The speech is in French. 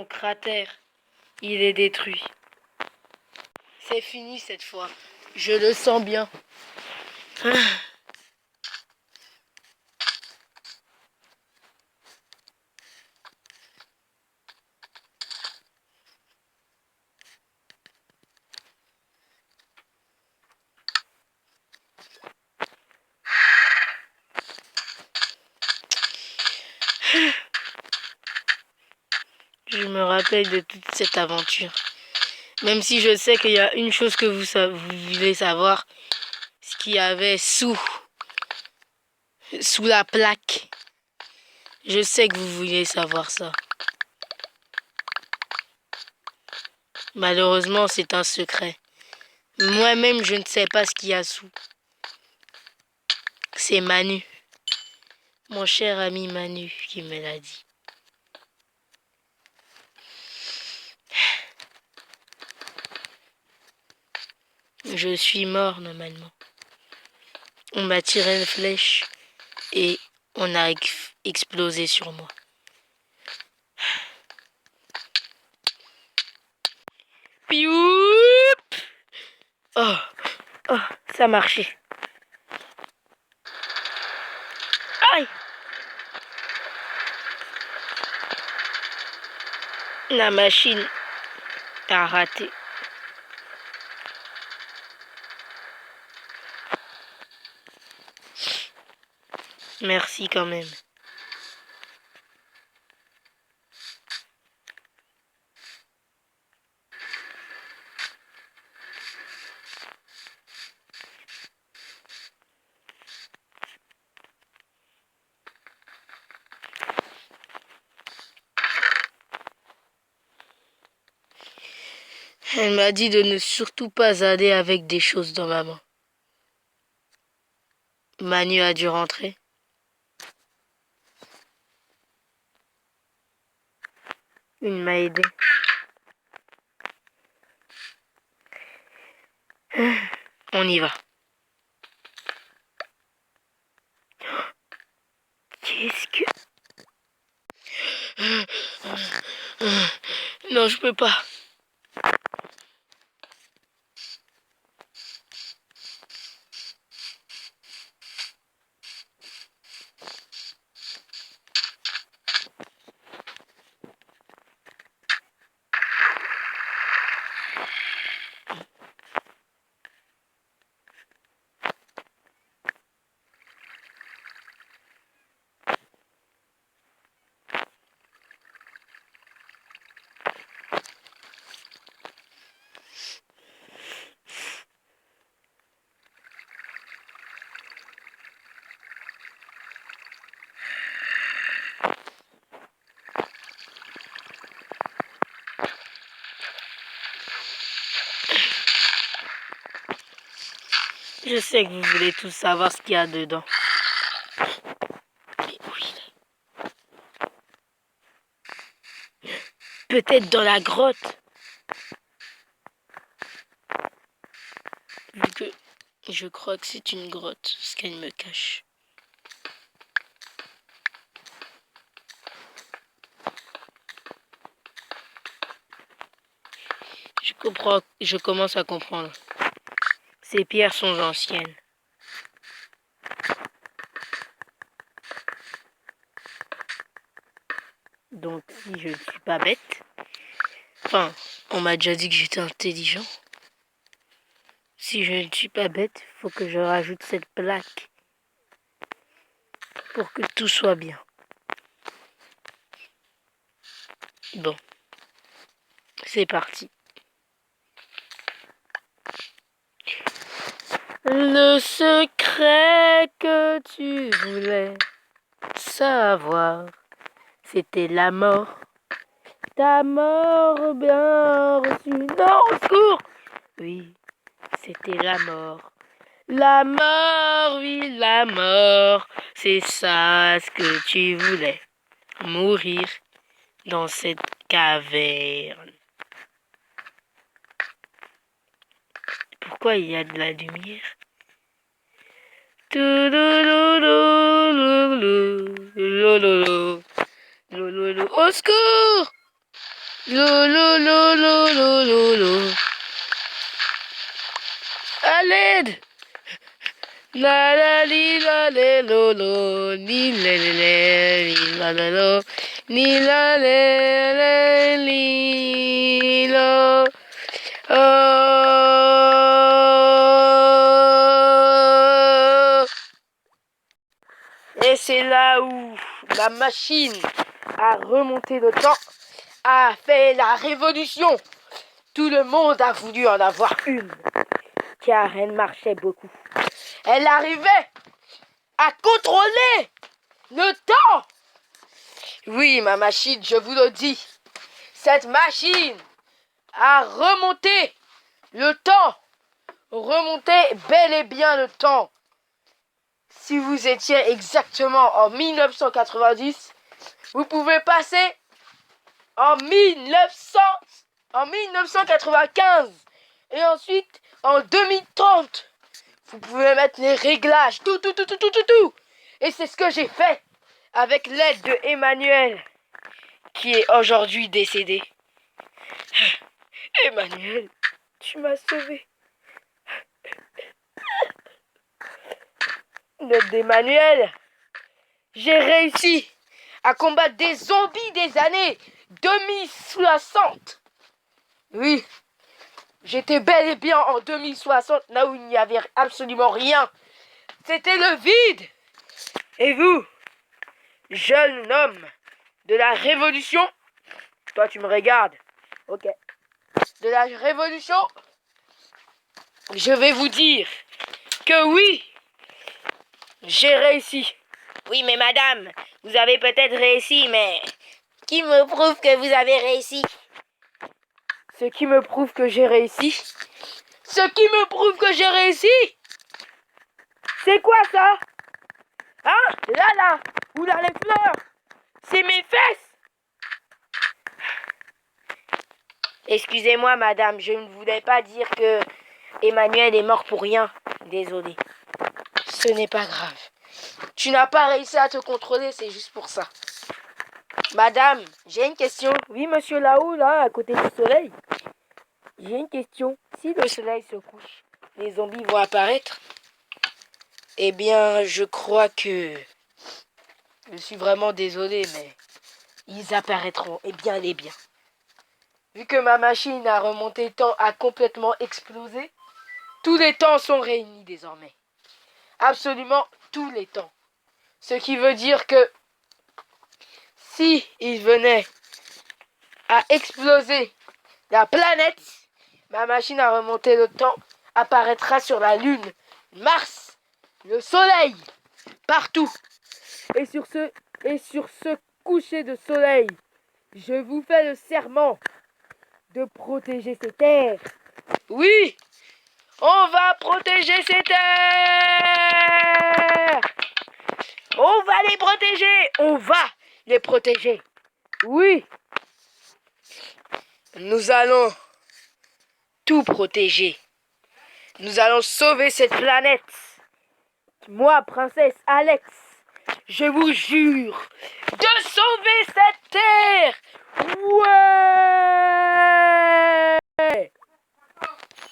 Mon cratère, il est détruit. C'est fini cette fois. Je le sens bien. Je me rappelle de toute cette aventure. Même si je sais qu'il y a une chose que vous voulez savoir, ce qu'il y avait sous la plaque. Je sais que vous voulez savoir ça. Malheureusement, c'est un secret. Moi-même, je ne sais pas ce qu'il y a sous. C'est Manu, mon cher ami Manu, qui me l'a dit. Je suis mort normalement. On m'a tiré une flèche et on a explosé sur moi. Pioup! Oh, oh, ça marchait. Aïe! La machine a raté. Merci quand même. Elle m'a dit de ne surtout pas aller avec des choses dans ma main. Manu a dû rentrer. Il m'a aidé. On y va. Qu'est-ce que... Non, je peux pas. Je sais que vous voulez tous savoir ce qu'il y a dedans. Mais où il est? Peut-être dans la grotte. Vu que je crois que c'est une grotte, ce qu'elle me cache. Je commence à comprendre. Ces pierres sont anciennes. Donc si je ne suis pas bête, enfin, on m'a déjà dit que j'étais intelligent. Si je ne suis pas bête, il faut que je rajoute cette plaque pour que tout soit bien. Bon, c'est parti. Le secret que tu voulais savoir, c'était la mort. Ta mort bien reçue. Non, au secours! Oui, c'était la mort. La mort, oui, la mort. C'est ça ce que tu voulais. Mourir dans cette caverne. Pourquoi il y a de la lumière? Au secours! Lo, lo, lo, lo, lo, lo, lo. À l'aide! La la li la le lo lo ni le li la la lo ni la le li lo. Oh. Et c'est là où la machine a remonté le temps, a fait la révolution. Tout le monde a voulu en avoir une, car elle marchait beaucoup. Elle arrivait à contrôler le temps. Oui, ma machine, je vous le dis. Cette machine a remonté le temps. Remonté bel et bien le temps. Si vous étiez exactement en 1990, vous pouvez passer en 1995 et ensuite en 2030. Vous pouvez mettre les réglages, tout. Et c'est ce que j'ai fait avec l'aide de Emmanuel, qui est aujourd'hui décédé. Emmanuel, tu m'as sauvé. L'aide d'Emmanuel, j'ai réussi à combattre des zombies des années 2060. Oui, j'étais bel et bien en 2060, là où il n'y avait absolument rien. C'était le vide. Et vous, jeune homme de la Révolution, toi tu me regardes, ok, de la Révolution, je vais vous dire que oui, j'ai réussi. Oui, mais madame, vous avez peut-être réussi, mais qui me prouve que vous avez réussi? Ce qui me prouve que j'ai réussi? Ce qui me prouve que j'ai réussi? C'est quoi ça? Hein? Là, où là les fleurs? C'est mes fesses! Excusez-moi, madame, je ne voulais pas dire que Emmanuel est mort pour rien. Désolé. Ce n'est pas grave. Tu n'as pas réussi à te contrôler, c'est juste pour ça. Madame, j'ai une question. Oui, monsieur, là-haut, là, à côté du soleil. J'ai une question. Si le soleil se couche, les zombies vont apparaître? Eh bien, je crois que... Je suis vraiment désolé, mais... Ils apparaîtront, et bien les bien. Vu que ma machine à remonter le temps a complètement explosé, tous les temps sont réunis désormais. Absolument tous les temps. Ce qui veut dire que si il venait à exploser la planète, ma machine à remonter le temps apparaîtra sur la Lune, Mars, le Soleil, partout. Et sur ce coucher de soleil, je vous fais le serment de protéger ces terres. Oui, on va protéger ces terres. On va les protéger. On va les protéger. Oui. Nous allons tout protéger. Nous allons sauver cette planète. Moi, princesse Alex, je vous jure de sauver cette terre. Ouais.